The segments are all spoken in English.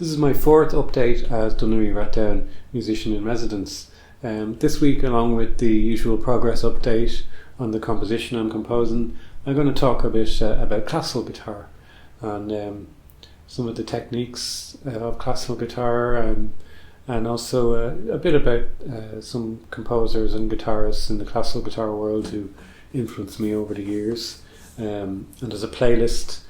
This is my fourth update as Dún Laoghaire-Rathdown musician in residence. This week, along with the usual progress update on the composition I'm composing, I'm going to talk a bit about classical guitar and some of the techniques of classical guitar, and also a bit about some composers and guitarists in the classical guitar world who influenced me over the years. And there's a playlist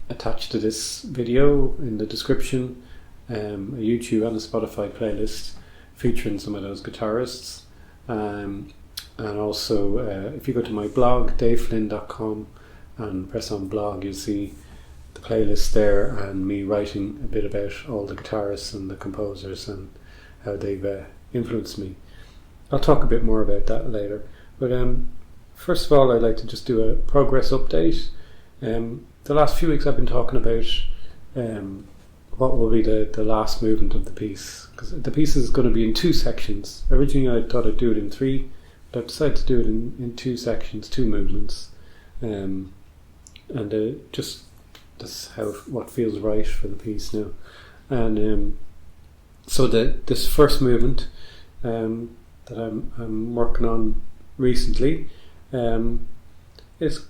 attached to this video in the description, a YouTube and a Spotify playlist featuring some of those guitarists, and also if you go to my blog daveflynn.com and press on blog, you'll see the playlist there and me writing a bit about all the guitarists and the composers and how they've influenced me. I'll talk a bit more about that later, but first of all I'd like to just do a progress update. The last few weeks I've been talking about what will be the last movement of the piece, because the piece is going to be in two sections. Originally I thought I'd do it in three, but I've decided to do it in two sections, two movements, and just that's what feels right for the piece now. And so this first movement that I'm working on recently is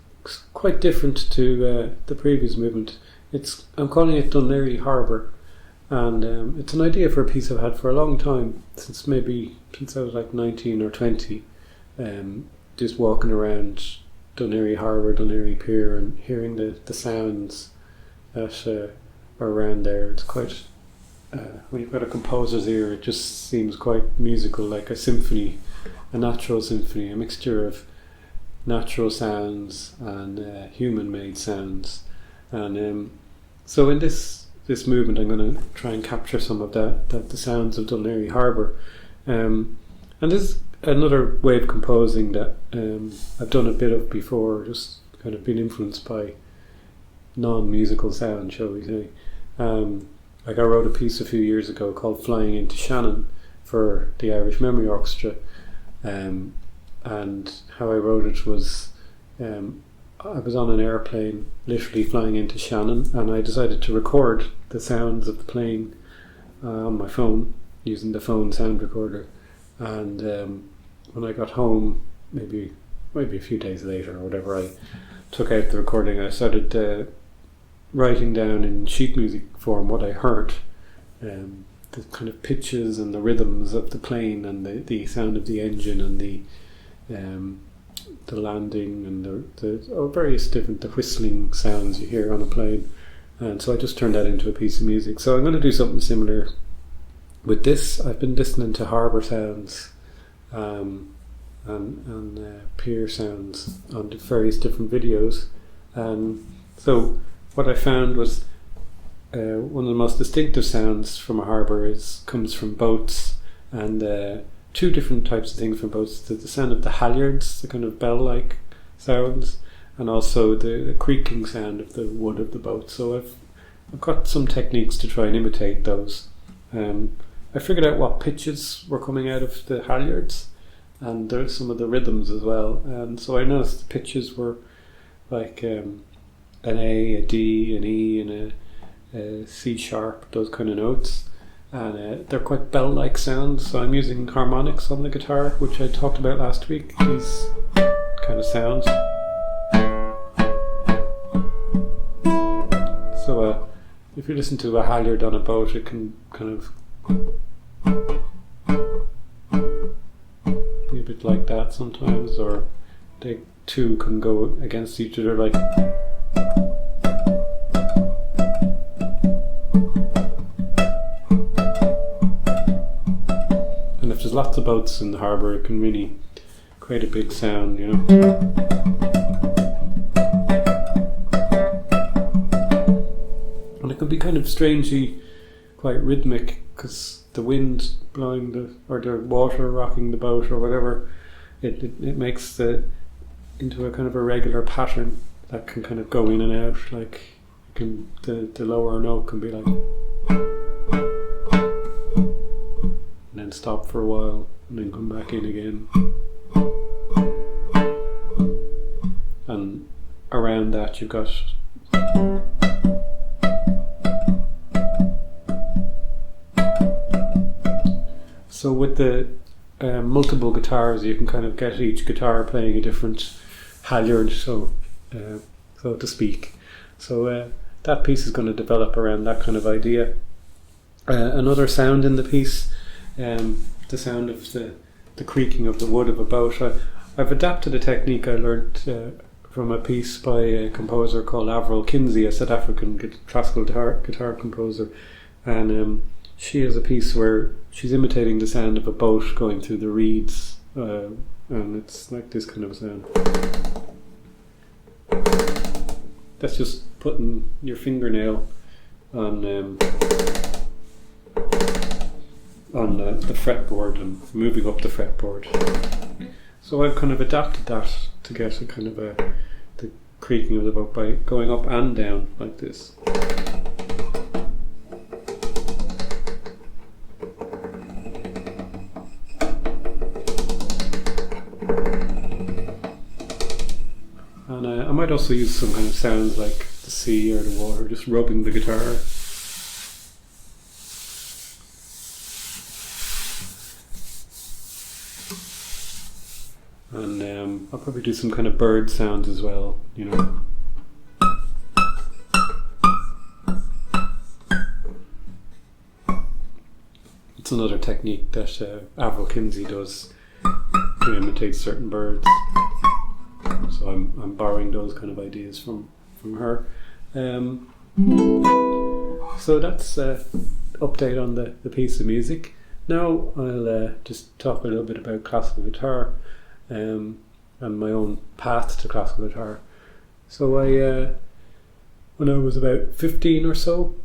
quite different to the previous movement. I'm calling it Dún Laoghaire Harbour, and it's an idea for a piece I've had for a long time, since I was like 19 or 20, just walking around Dún Laoghaire Harbour, Dún Laoghaire Pier, and hearing the sounds that are around there. It's quite, when you've got a composer's ear, it just seems quite musical, like a symphony, a natural symphony, a mixture of natural sounds and human-made sounds. And so in this movement I'm going to try and capture some of the sounds of Dún Laoghaire Harbour, and this is another way of composing that I've done a bit of before, just kind of been influenced by non-musical sound, shall we say. Like I wrote a piece a few years ago called Flying into Shannon for the Irish Memory Orchestra, and how I wrote it was I was on an airplane literally flying into Shannon, and I decided to record the sounds of the plane on my phone using the phone sound recorder. And when I got home, maybe a few days later or whatever, I took out the recording. I started writing down in sheet music form what I heard, the kind of pitches and the rhythms of the plane, and the sound of the engine, and the landing, and the various different the whistling sounds you hear on a plane. And so I just turned that into a piece of music. So I'm going to do something similar with this. I've been listening to harbour sounds and pier sounds on various different videos, and so what I found was one of the most distinctive sounds from a harbour comes from boats, and two different types of things from boats: the sound of the halyards, the kind of bell-like sounds, and also the creaking sound of the wood of the boat. So I've got some techniques to try and imitate those. I figured out what pitches were coming out of the halyards, and there's some of the rhythms as well. And so I noticed the pitches were like an A, a D, an E, and a C sharp, those kind of notes. And they're quite bell-like sounds, so I'm using harmonics on the guitar, which I talked about last week, these kind of sounds. So if you listen to a halyard on a boat, it can kind of be a bit like that sometimes, or they two can go against each other, like. And if there's lots of boats in the harbour, it can really create a big sound, you know. And it can be kind of strangely quite rhythmic, because the wind blowing or the water rocking the boat or whatever, it makes into a kind of a regular pattern that can kind of go in and out. Like the lower note can be like, and then stop for a while and then come back in again. And around that you've got So with the multiple guitars, you can kind of get each guitar playing a different halyard, so to speak. So that piece is going to develop around that kind of idea. Another sound in the piece, the sound of the creaking of the wood of a boat. I've adapted a technique I learned from a piece by a composer called Avril Kinsey, a South African classical guitar composer, and she has a piece where she's imitating the sound of a boat going through the reeds, and it's like this kind of sound. That's just putting your fingernail on the fretboard and moving up the fretboard. So I've kind of adapted that to get a kind of the creaking of the boat by going up and down like this. And I might also use some kind of sounds like the sea or the water, just rubbing the guitar. And I'll probably do some kind of bird sounds as well, you know. It's another technique that Avril Kinsey does to imitate certain birds. So I'm borrowing those kind of ideas from her. So that's update on the piece of music. Now I'll just talk a little bit about classical guitar and my own path to classical guitar. So when I was about 15 or so,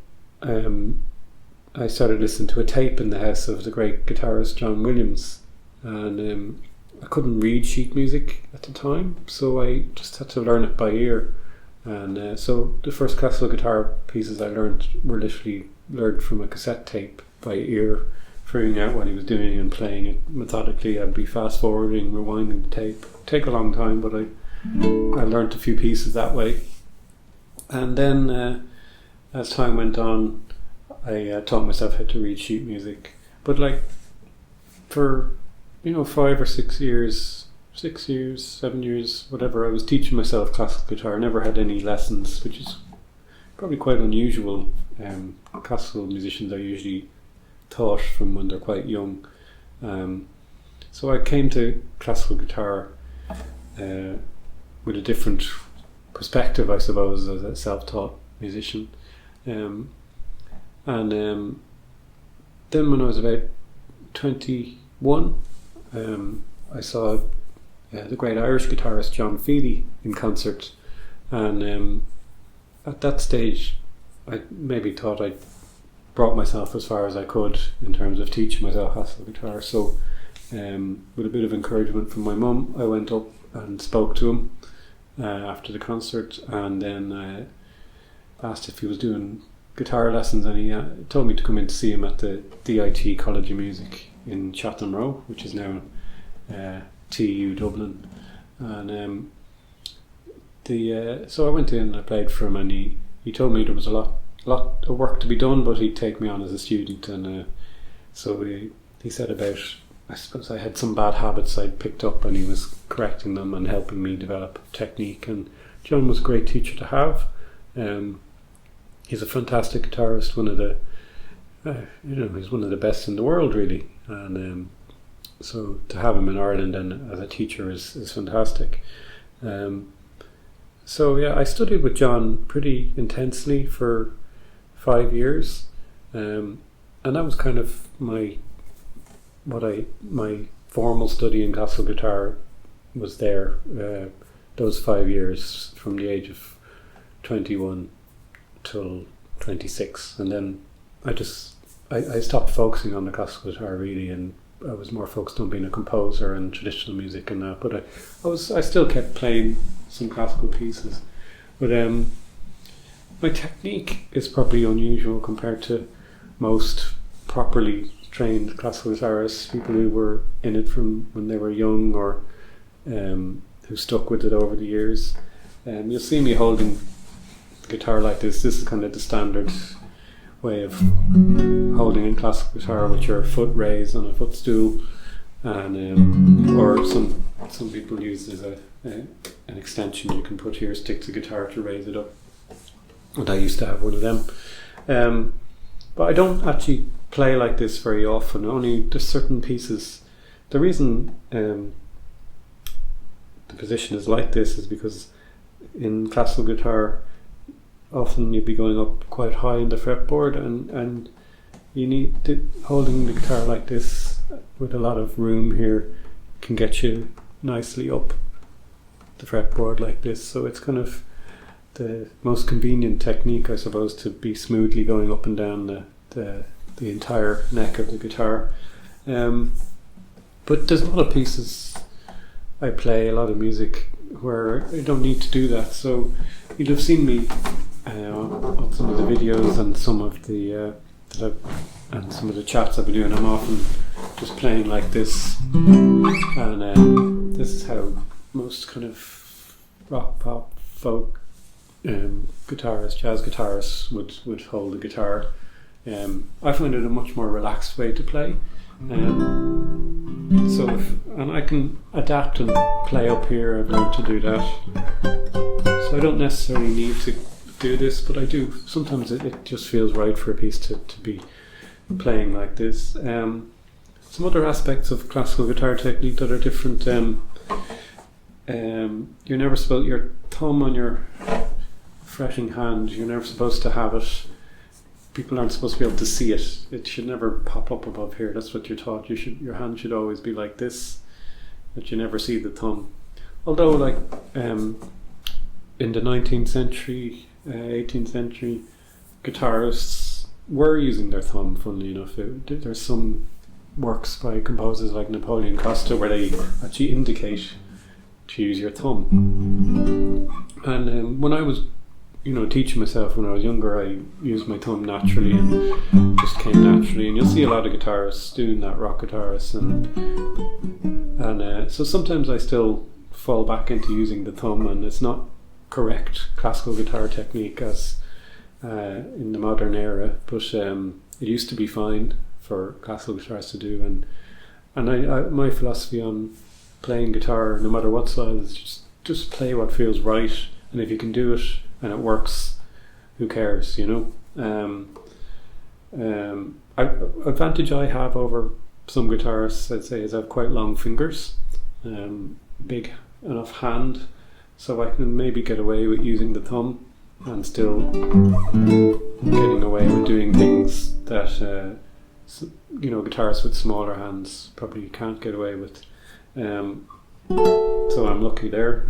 I started listening to a tape in the house of the great guitarist John Williams, and I couldn't read sheet music at the time, so I just had to learn it by ear. And so the first classical guitar pieces I learned were literally learned from a cassette tape by ear, figuring out what he was doing and playing it methodically. I'd be fast forwarding, rewinding the tape. It'd take a long time, but I learned a few pieces that way. And then as time went on, I taught myself how to read sheet music. But like for 5 or 6 years, 7 years, whatever, I was teaching myself classical guitar. I never had any lessons, which is probably quite unusual. Classical musicians are usually taught from when they're quite young. So I came to classical guitar with a different perspective, I suppose, as a self-taught musician. And then when I was about 21, I saw the great Irish guitarist John Feely in concert, and at that stage I maybe thought I'd brought myself as far as I could in terms of teaching myself classical guitar. So with a bit of encouragement from my mum, I went up and spoke to him after the concert, and then asked if he was doing guitar lessons, and he told me to come in to see him at the DIT College of Music in Chatham Row, which is now TU Dublin. And so I went in and I played for him, and he told me there was a lot of work to be done, but he'd take me on as a student. And so he said about, I suppose I had some bad habits I'd picked up, and he was correcting them and helping me develop technique. And John was a great teacher to have. He's a fantastic guitarist, one of the he's one of the best in the world, really. And so to have him in Ireland and as a teacher is fantastic. So yeah, I studied with John pretty intensely for 5 years, and that was kind of my formal study in classical guitar was there. Those 5 years from the age of 21 till 26, and then I stopped focusing on the classical guitar really, and I was more focused on being a composer and traditional music and that. But I still kept playing some classical pieces. But my technique is probably unusual compared to most properly trained classical guitarists, people who were in it from when they were young, or who stuck with it over the years. You'll see me holding the guitar like this. This is kind of the standard way of holding a classical guitar with your foot raised on a footstool, and or some people use as an extension you can put here, stick the guitar to raise it up. And I used to have one of them, but I don't actually play like this very often. Only just certain pieces. The reason the position is like this is because in classical guitar often you'd be going up quite high in the fretboard, and you need to, holding the guitar like this with a lot of room here can get you nicely up the fretboard like this. So it's kind of the most convenient technique, I suppose, to be smoothly going up and down the entire neck of the guitar. But there's a lot of pieces I play, a lot of music where I don't need to do that. So you'll have seen me on some of the videos and some of the some of the chats I've been doing. I'm often just playing like this, and this is how most kind of rock, pop, folk guitarists, jazz guitarists would hold a guitar. I find it a much more relaxed way to play. And I can adapt and play up here. I've learned to do that. So I don't necessarily need to do this, but I do. Sometimes it just feels right for a piece to be playing like this. Some other aspects of classical guitar technique that are different. You're never supposed, your thumb on your fretting hand, you're never supposed to have it. People aren't supposed to be able to see it. It should never pop up above here. That's what you're taught. Your hand should always be like this, that you never see the thumb. Although, like in the 19th century, 18th century, guitarists were using their thumb. Funnily enough, there's some works by composers like Napoleon Costa where they actually indicate to use your thumb. And when I was teaching myself when I was younger, I used my thumb naturally and just came naturally. And you'll see a lot of guitarists doing that, rock guitarists, and so sometimes I still fall back into using the thumb, and it's not correct classical guitar technique as in the modern era, but it used to be fine for classical guitarists to do. And I my philosophy on playing guitar, no matter what style, is just play what feels right, and if you can do it and it works, who cares, advantage I have over some guitarists, I'd say, is I have quite long fingers, big enough hand, so I can maybe get away with using the thumb and still getting away with doing things that guitarists with smaller hands probably can't get away with. So I'm lucky there.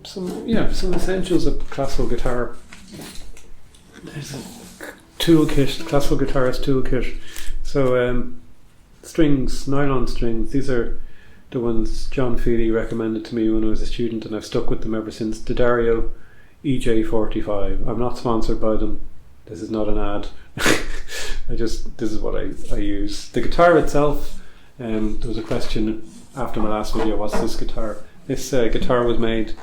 Some essentials of classical guitar. There's a toolkit, classical guitarist toolkit. So strings, nylon strings. These are the ones John Feely recommended to me when I was a student, and I've stuck with them ever since. D'Addario EJ45. I'm not sponsored by them. This is not an ad. This is what I use. The guitar itself. There was a question after my last video. What's this guitar? This guitar was made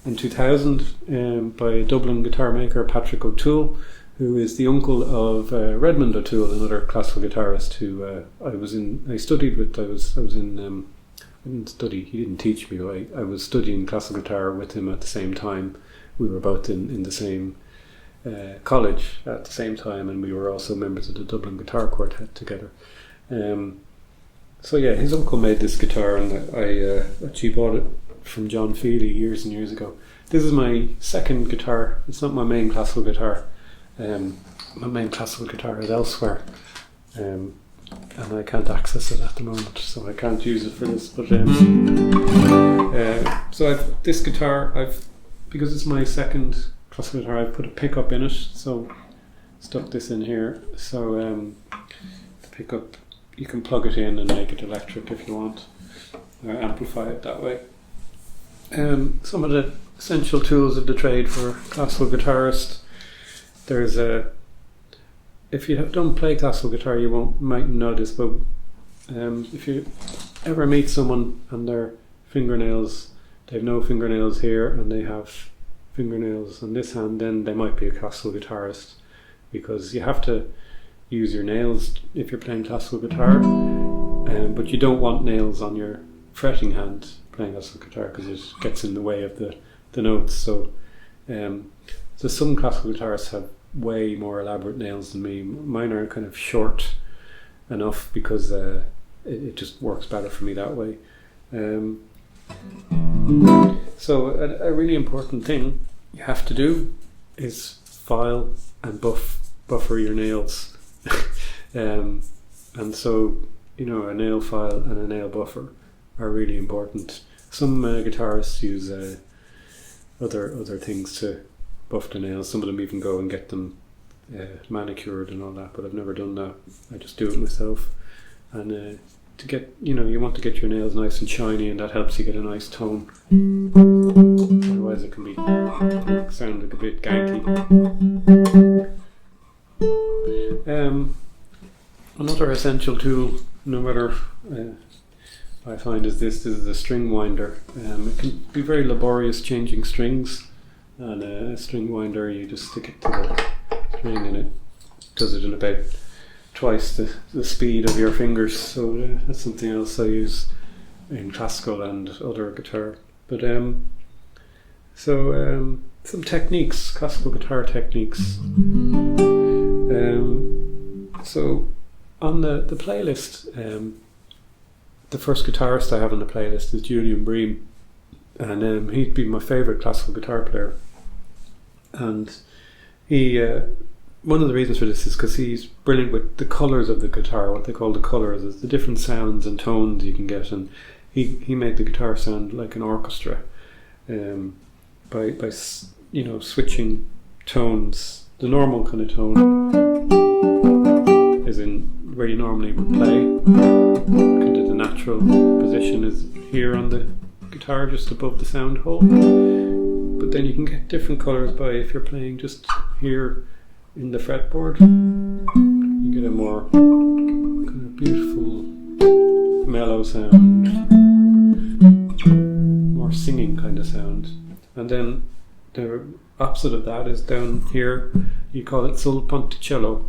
in 2000 by a Dublin guitar maker, Patrick O'Toole, who is the uncle of Redmond O'Toole, another classical guitarist who I studied with. I didn't study, he didn't teach me, but I was studying classical guitar with him at the same time. We were both in the same college at the same time, and we were also members of the Dublin Guitar Quartet together. So yeah, his uncle made this guitar, and I actually bought it from John Feely years and years ago. This is my second guitar. It's not my main classical guitar. My main classical guitar is elsewhere, and I can't access it at the moment, so I can't use it for this. But so this guitar, because it's my second classical guitar, I've put a pickup in it. So stuck this in here. So the pickup, you can plug it in and make it electric if you want, or amplify it that way. Some of the essential tools of the trade for classical guitarist. There's if you don't play classical guitar, you mightn't know this, but if you ever meet someone and their fingernails, they have no fingernails here, and they have fingernails on this hand, then they might be a classical guitarist, because you have to use your nails if you're playing classical guitar, but you don't want nails on your fretting hand playing classical guitar because it gets in the way of the notes. So some classical guitarists have way more elaborate nails than me. Mine are kind of short enough because it just works better for me that way. So a really important thing you have to do is file and buffer your nails. And so, a nail file and a nail buffer are really important. Some guitarists use other things to buff the nails. Some of them even go and get them manicured and all that, but I've never done that. I just do it myself. And to get, you want to get your nails nice and shiny, and that helps you get a nice tone. Otherwise it can sound like a bit ganky. Another essential tool, no matter I find, is this is a string winder. It can be very laborious changing strings, and a string winder, you just stick it to the string and it does it in about twice the speed of your fingers. So that's something else I use in classical and other guitar. But some techniques, classical guitar techniques. So on the playlist, the first guitarist I have on the playlist is Julian Bream, and he'd be my favourite classical guitar player. And he, one of the reasons for this is because he's brilliant with the colours of the guitar. What they call the colours is the different sounds and tones you can get, and he made the guitar sound like an orchestra by switching tones. The normal kind of tone is in where you normally would play. Kind of the natural position is here on the guitar, just above the sound hole. But then you can get different colours by, if you're playing just here in the fretboard, you get a more kind of beautiful, mellow sound, more singing kind of sound. And then the opposite of that is down here, you call it sul ponticello,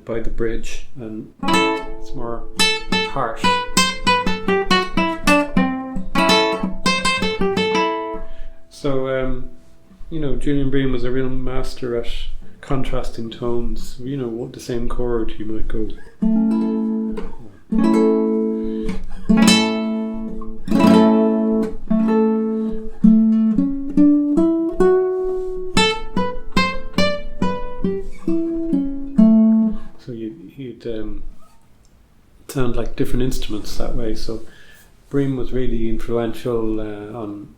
by the bridge, and it's more harsh. So, Julian Bream was a real master at contrasting tones. The same chord, you might go. So he'd sound like different instruments that way. So Bream was really influential on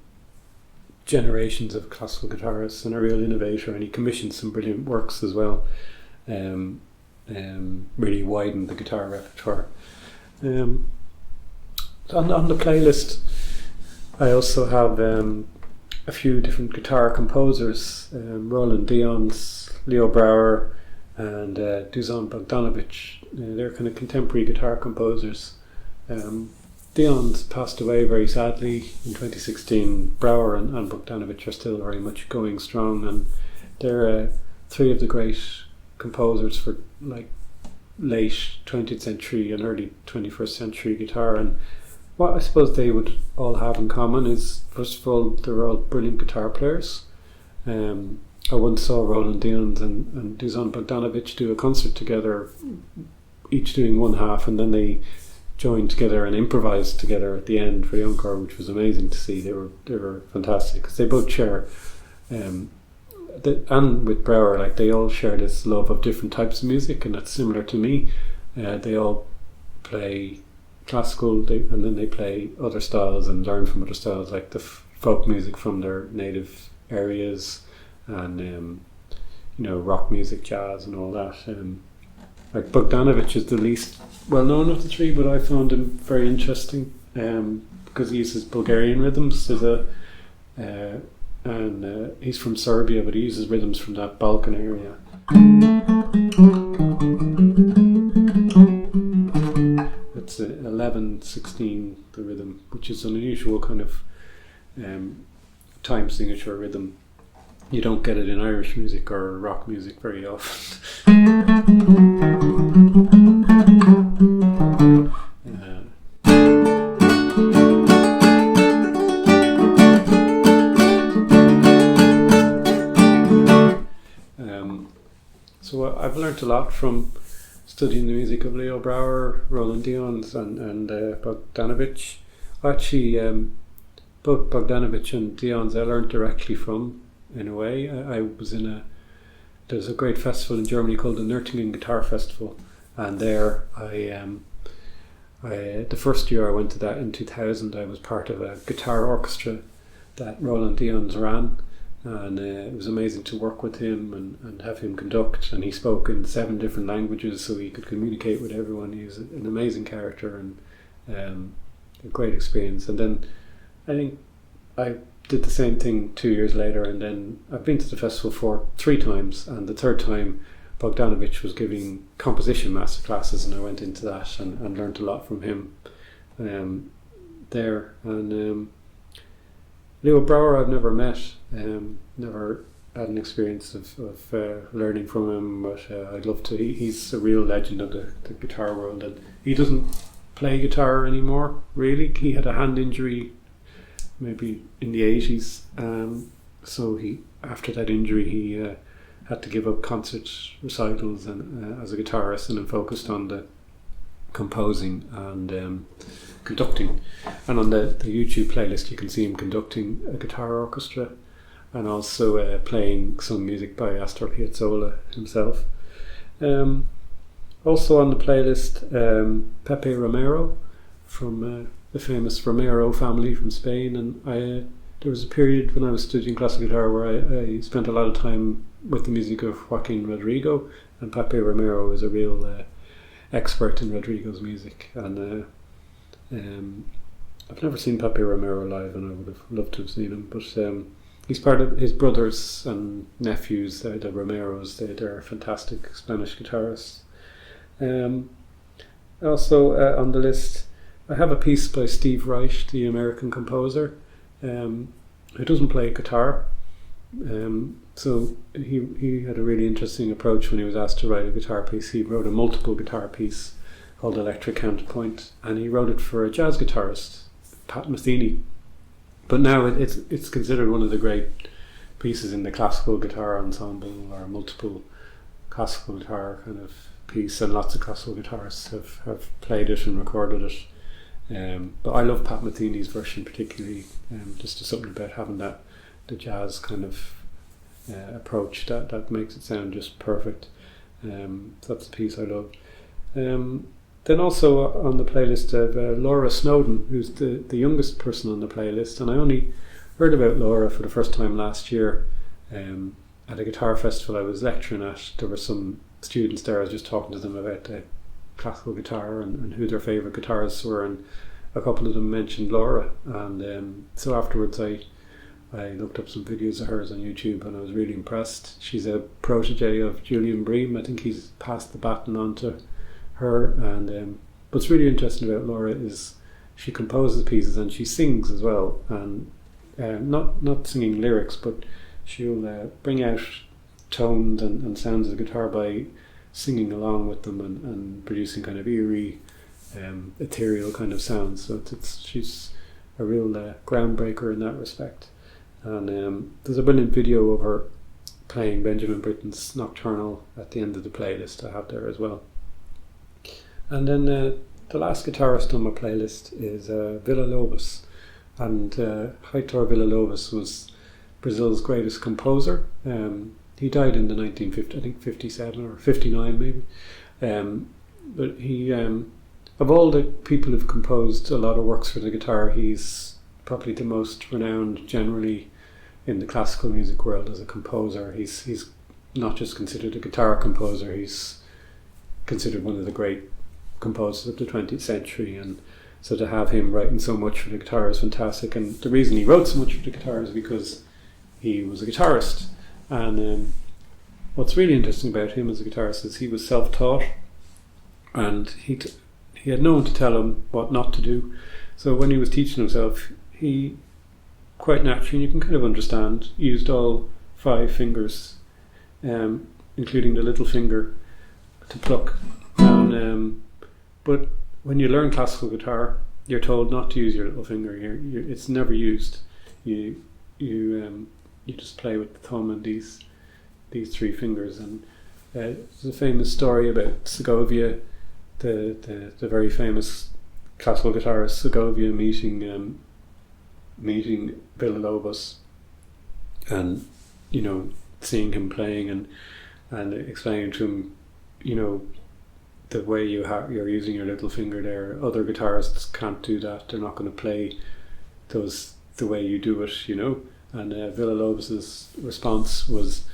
generations of classical guitarists, and a real innovator, and he commissioned some brilliant works as well. Really widened the guitar repertoire. On the playlist I also have a few different guitar composers, Roland Dion's, Leo Brouwer, and Dusan Bogdanovich. They're kind of contemporary guitar composers. Dion's passed away very sadly in 2016. Brouwer and Bogdanovich are still very much going strong, and they're three of the great composers for like late 20th century and early 21st century guitar. And what I suppose they would all have in common is, first of all, they're all brilliant guitar players. I once saw Roland Dion's and Dusan Bogdanovich do a concert together, each doing one half, and then they joined together and improvised together at the end for the encore, which was amazing to see. They were fantastic because they both share, and with Brouwer, like, they all share this love of different types of music, and that's similar to me. They all play classical, and then they play other styles and learn from other styles, like the folk music from their native areas, and rock music, jazz, and all that. Like Bogdanovich is the least well known of the three, but I found him very interesting because he uses Bulgarian rhythms and he's from Serbia, but he uses rhythms from that Balkan area. It's 11/16 the rhythm, which is an unusual kind of time signature rhythm. You don't get it in Irish music or rock music very often. So I've learnt a lot from studying the music of Leo Brouwer, Roland Dion's and Bogdanovich. Actually, both Bogdanovich and Dion's I learnt directly from, in a way. I was there's a great festival in Germany called the Nürtingen Guitar Festival, and there the first year I went to that in 2000, I was part of a guitar orchestra that Roland Dion's ran. And it was amazing to work with him and have him conduct, and he spoke in 7 different languages so he could communicate with everyone. He was an amazing character and a great experience. And then I think I did the same thing 2 years later, and then I've been to the festival 3 times, and the third time Bogdanovich was giving composition masterclasses, and I went into that and learned a lot from him there. And Leo Brouwer I've never met, never had an experience of learning from him, but I'd love to. He's a real legend of the guitar world, and he doesn't play guitar anymore, really. He had a hand injury maybe in the 80s, so after that injury he had to give up concert recitals and as a guitarist, and then focused on the composing and conducting. And on the YouTube playlist you can see him conducting a guitar orchestra and also playing some music by Astor Piazzolla himself. Also on the playlist, Pepe Romero from the famous Romero family from Spain. And there was a period when I was studying classical guitar where I spent a lot of time with the music of Joaquin Rodrigo, and Pepe Romero is a real expert in Rodrigo's music. And I've never seen Pepe Romero live, and I would have loved to have seen him, but he's part of his brothers and nephews, the Romeros. They're fantastic Spanish guitarists. Also on the list I have a piece by Steve Reich, the American composer, who doesn't play guitar. So he had a really interesting approach when he was asked to write a guitar piece. He wrote a multiple guitar piece called Electric Counterpoint, and he wrote it for a jazz guitarist, Pat Metheny. But now it's considered one of the great pieces in the classical guitar ensemble, or multiple classical guitar kind of piece, and lots of classical guitarists have played it and recorded it. But I love Pat Metheny's version particularly. Just something about having the jazz kind of approach that makes it sound just perfect. That's the piece I love. Then also on the playlist of Laura Snowden, who's the youngest person on the playlist, and I only heard about Laura for the first time last year at a guitar festival I was lecturing at. There were some students there. I was just talking to them about classical guitar and who their favourite guitarists were, and a couple of them mentioned Laura, and so afterwards I looked up some videos of hers on YouTube, and I was really impressed. She's a protege of Julian Bream. I think he's passed the baton on to her, and what's really interesting about Laura is she composes pieces and she sings as well, and not singing lyrics, but she'll bring out tones and sounds of the guitar by singing along with them and producing kind of eerie, ethereal kind of sounds. So she's a real groundbreaker in that respect. And there's a brilliant video of her playing Benjamin Britten's Nocturnal at the end of the playlist I have there as well. And then the last guitarist on my playlist is Villa-Lobos, and Heitor Villa-Lobos was Brazil's greatest composer. He died in the 1950s, I think 57 or 59 maybe. But he, of all the people who've composed a lot of works for the guitar, he's probably the most renowned generally in the classical music world as a composer. He's not just considered a guitar composer, he's considered one of the great composers of the 20th century, and so to have him writing so much for the guitar is fantastic. And the reason he wrote so much for the guitar is because he was a guitarist. And what's really interesting about him as a guitarist is he was self-taught, and he had no one to tell him what not to do. So when he was teaching himself, he quite naturally, you can kind of understand, used all 5 fingers, including the little finger, to pluck. And, but when you learn classical guitar, you're told not to use your little finger. It's never used. You just play with the thumb and these 3 fingers. And there's a famous story about Segovia, the very famous classical guitarist Segovia meeting Villa-Lobos, and seeing him playing and explaining to him, the way you're using your little finger there. Other guitarists can't do that. They're not going to play those the way you do it, And Villa-Lobos's response was,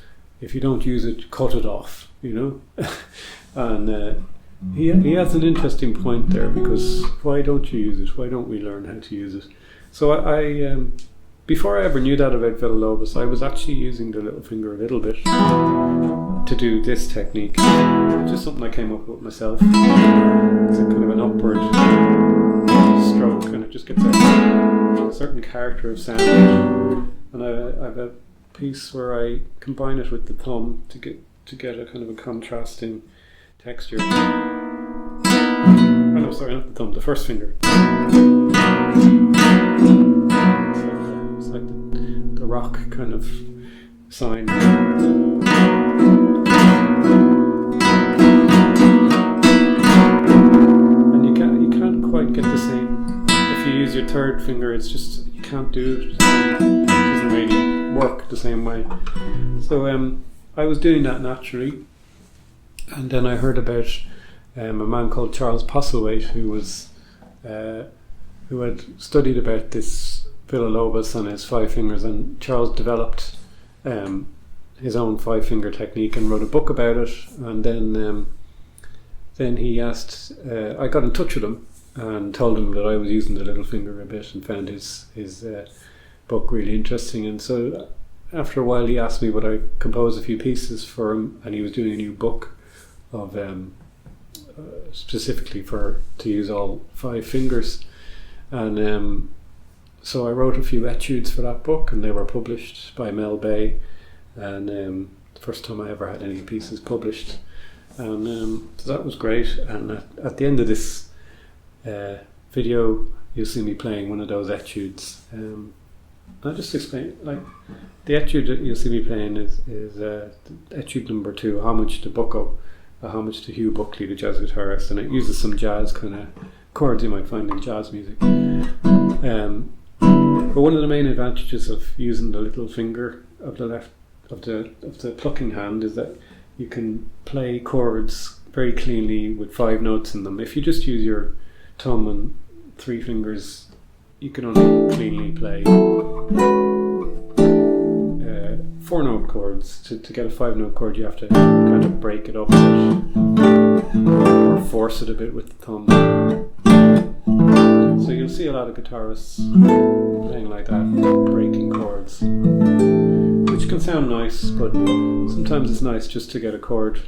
if you don't use it, cut it off, And he has an interesting point there, because why don't you use it? Why don't we learn how to use it? So I before I ever knew that about Villa-Lobos, I was actually using the little finger a little bit to do this technique. Just something I came up with myself. It's a kind of an upward stroke, and it just gets a certain character of sound. And I have a piece where I combine it with the thumb to get a kind of a contrasting texture. Oh no, sorry, not the thumb, the first finger. It's like the rock kind of sign. And you can't quite get the same. If you use your third finger, it's just, you can't do it. It doesn't really work the same way. So I was doing that naturally, and then I heard about a man called Charles Postlethwaite, who had studied about this Villa-Lobos and his 5 fingers, and Charles developed his own 5-finger technique and wrote a book about it. And then he asked, I got in touch with him and told him that I was using the little finger a bit, and found his book really interesting. And so after a while he asked me would I compose a few pieces for him, and he was doing a new book of specifically to use all 5 fingers. And so I wrote a few etudes for that book, and they were published by Mel Bay, and the first time I ever had any pieces published. And so that was great. And at the end of this video, you'll see me playing one of those etudes. I'll just explain, like, the etude that you'll see me playing is etude number 2, Homage to Bucco, a homage to Hugh Buckley, the jazz guitarist, and it uses some jazz kind of chords you might find in jazz music. But one of the main advantages of using the little finger of the plucking hand is that you can play chords very cleanly with 5 notes in them. If you just use your thumb and 3 fingers, you can only cleanly play 4-note chords. To get a 5-note chord, you have to kind of break it up a bit, or force it a bit with the thumb. So you'll see a lot of guitarists playing like that, breaking chords, which can sound nice, but sometimes it's nice just to get a chord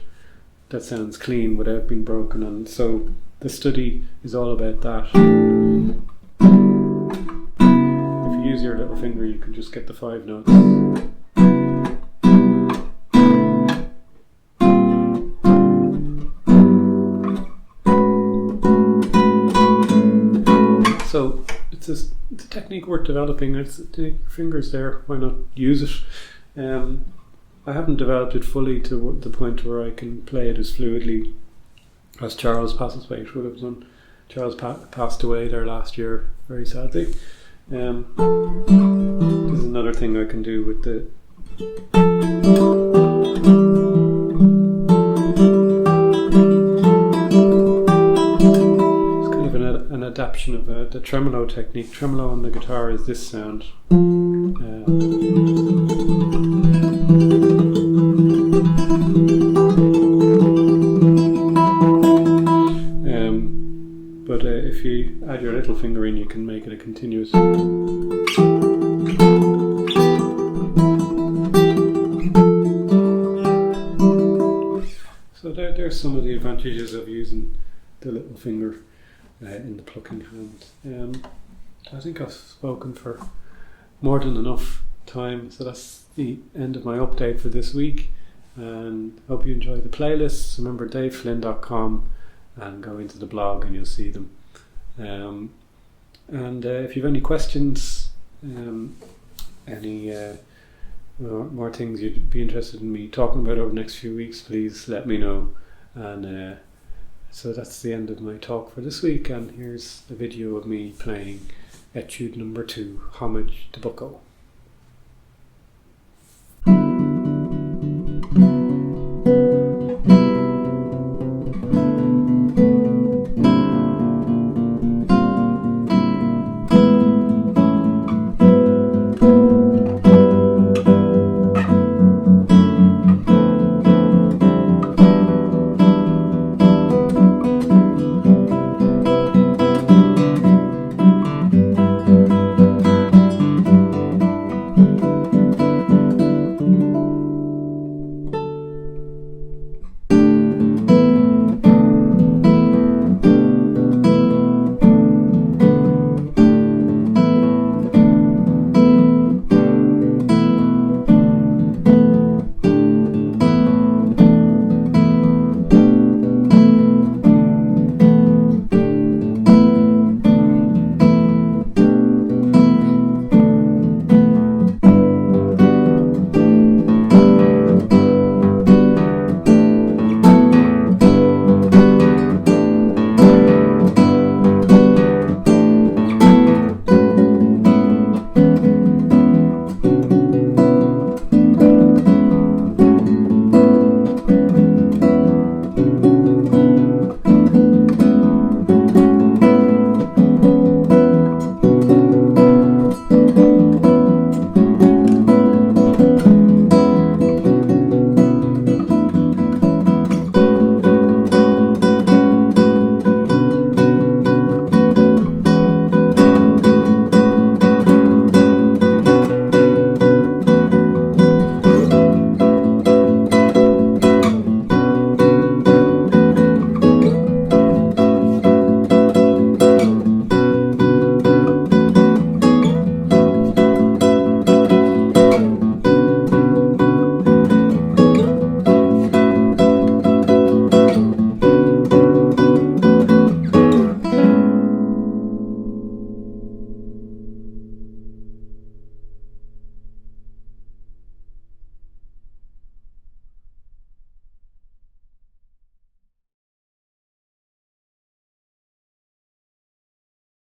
that sounds clean without being broken. And so the study is all about that. If you use your little finger, you can just get the 5 notes. So it's a technique worth developing. It's the fingers there, why not use it? I haven't developed it fully to the point where I can play it as fluidly as Charles Postlethwaite would have done. Charles passed away there last year, very sadly. There's another thing I can do with the an adaptation of the tremolo technique. Tremolo on the guitar is this sound. But if you add your little finger in, you can make it a continuous. So there's some of the advantages of using the little finger in the plucking hand. I think I've spoken for more than enough time. So that's the end of my update for this week, and hope you enjoy the playlists. Remember daveflynn.com and go into the blog and you'll see them. And if you have any questions, any more things you'd be interested in me talking about over the next few weeks, please let me know. And so that's the end of my talk for this week, and here's a video of me playing Etude number 2, Homage to Bucco.